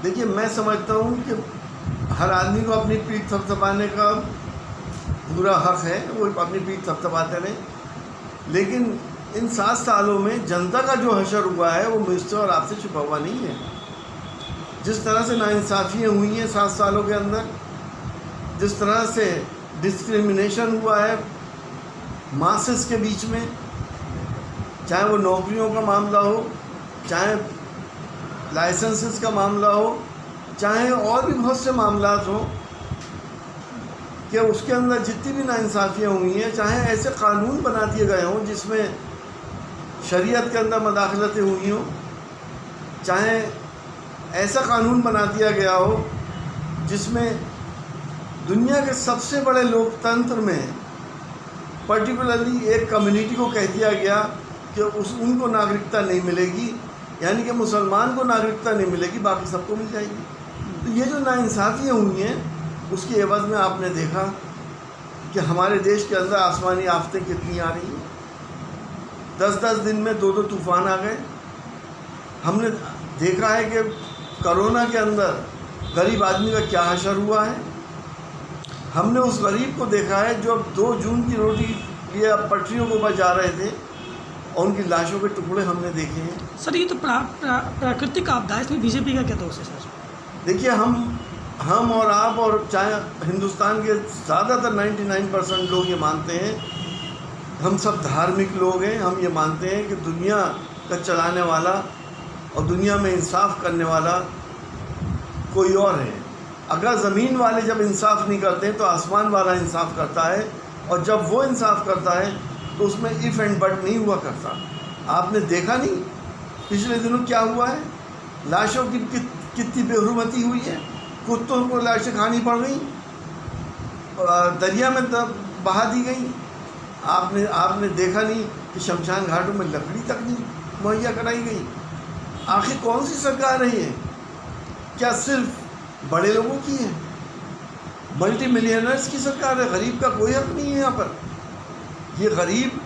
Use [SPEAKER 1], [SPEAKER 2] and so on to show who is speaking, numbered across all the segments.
[SPEAKER 1] देखिए, मैं समझता हूँ कि हर आदमी को अपनी पीठ थपथपाने का पूरा हक है, वो अपनी पीठ थपथपाते रहें, लेकिन इन 7 सालों में जनता का जो हशर हुआ है वो मुझसे और आपसे छुपा हुआ नहीं है। जिस तरह से नाइंसाफ़ियाँ हुई हैं 7 सालों के अंदर, जिस तरह से डिस्क्रिमिनेशन हुआ है मासेस के बीच में, चाहे वो नौकरियों का मामला हो, चाहे लाइसेंसेस का मामला हो, चाहे और भी बहुत से मामलात हों, कि उसके अंदर जितनी भी नाइंसाफ़ियाँ हुई हैं, चाहे ऐसे कानून बना दिए गए हों जिसमें शरीयत के अंदर मदाखलतें हुई हों, चाहे ऐसा कानून बना दिया गया हो जिसमें दुनिया के सबसे बड़े लोकतंत्र में पर्टिकुलरली एक कम्युनिटी को कह दिया गया कि उनको नागरिकता नहीं मिलेगी, यानी कि मुसलमान को नागरिकता नहीं मिलेगी, बाकी सबको मिल जाएगी। तो ये जो नाइंसाफ़ियाँ हुई हैं उसके एवज़ में आपने देखा कि हमारे देश के अंदर आसमानी आफतें कितनी आ रही हैं। 10-10 दिन में 2-2 तूफ़ान आ गए। हमने देखा है कि कोरोना के अंदर गरीब आदमी का क्या हशर हुआ है। हमने उस गरीब को देखा है जो 2 जून की रोटी लिए पटरियों को बजा रहे थे और उनकी लाशों के टुकड़े हमने देखे हैं।
[SPEAKER 2] सर, ये तो प्राकृतिक आपदा है, इसमें बीजेपी का क्या दोष है सर?
[SPEAKER 1] देखिए, हम और आप और चाहे हिंदुस्तान के ज़्यादातर 99% लोग ये मानते हैं, हम सब धार्मिक लोग हैं, हम ये मानते हैं कि दुनिया का चलाने वाला और दुनिया में इंसाफ करने वाला कोई और है। अगर ज़मीन वाले जब इंसाफ नहीं करते हैं तो आसमान वाला इंसाफ करता है, और जब वो इंसाफ करता है तो उसमें इफ़ एंड बट नहीं हुआ करता। आपने देखा नहीं पिछले दिनों क्या हुआ है, लाशों की कितनी बेहुरमती हुई है, कुत्तों को लाशें खानी पड़ गई, दरिया में बहा दी गई। आपने देखा नहीं कि शमशान घाटों में लकड़ी तक नहीं मुहैया कराई गई। आखिर कौन सी सरकार है ये? क्या सिर्फ बड़े लोगों की है? मल्टी मिलियनर्स की सरकार है, गरीब का कोई हक नहीं है यहाँ पर। ये गरीब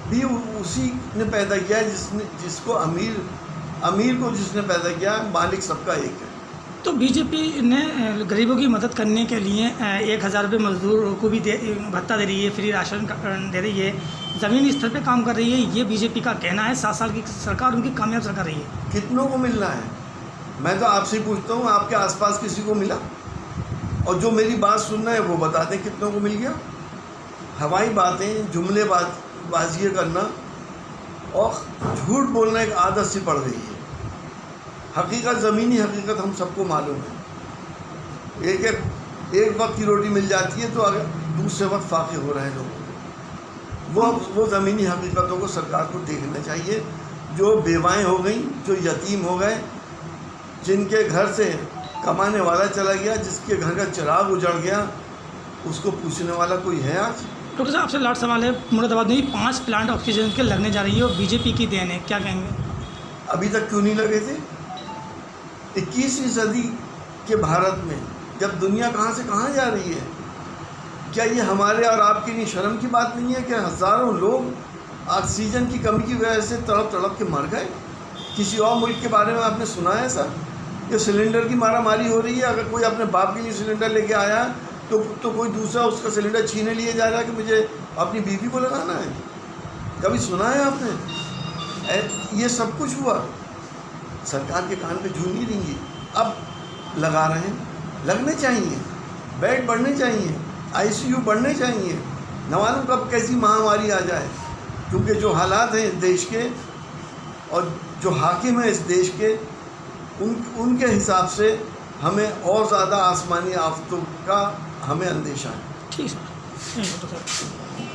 [SPEAKER 1] भी उसी ने पैदा किया है जिसको अमीर को जिसने पैदा किया, मालिक सबका एक है।
[SPEAKER 2] तो बीजेपी ने गरीबों की मदद करने के लिए 1000 रुपये मजदूरों को भी भत्ता दे रही है, फ्री राशन दे रही है, ज़मीनी स्तर पे काम कर रही है, ये बीजेपी का कहना है। 7 साल की सरकार उनकी कामयाब सरकार रही है।
[SPEAKER 1] कितनों को मिल रहा है? मैं तो आपसे ही पूछता हूँ, आपके आसपास किसी को मिला? और जो मेरी बात सुन रहे हैं वो बता दें कितनों को मिल गया। हवाई बातें, जुमले बाजिए करना और झूठ बोलना एक आदत सी पड़ गई है। हकीकत, ज़मीनी हकीकत हम सबको मालूम है। एक वक्त की रोटी मिल जाती है तो अगर दूसरे वक्त फाके हो रहे हैं लोग। वो ज़मीनी हकीकतों को सरकार को देखना चाहिए। जो बेवाएँ हो गई, जो यतीम हो गए, जिनके घर से कमाने वाला चला गया, जिसके घर का चिराग उजड़ गया, उसको पूछने वाला कोई है आज?
[SPEAKER 2] डॉक्टर साहब, आपसे लास्ट सवाल है। मुरादाबाद में 5 प्लांट ऑक्सीजन के लगने जा रही है और बीजेपी की देन है, क्या कहेंगे?
[SPEAKER 1] अभी तक क्यों नहीं लगे थे? 21वीं सदी के भारत में जब दुनिया कहाँ से कहाँ जा रही है, क्या ये हमारे और आपके लिए शर्म की बात नहीं है कि हज़ारों लोग ऑक्सीजन की कमी की वजह से तड़प तड़प के मर गए? किसी और मुल्क के बारे में आपने सुना है सर? ये सिलेंडर की मारामारी हो रही है। अगर कोई अपने बाप के लिए सिलेंडर लेके आया तो कोई दूसरा उसका सिलेंडर छीने लिए जा रहा है कि मुझे अपनी बीवी को लगाना है। कभी सुना है आपने? ये सब कुछ हुआ। सरकार के कान पे जूं नहीं रहेंगी। अब लगा रहे हैं, लगने चाहिए, बेड बढ़ने चाहिए, ICU बढ़ने चाहिए। न मालूम कब कैसी महामारी आ जाए, क्योंकि जो हालात हैं देश के और जो हाकिम है इस देश के, उनके हिसाब से हमें और ज़्यादा आसमानी आफतों का हमें अंदेशा है।
[SPEAKER 2] ठीक है सर।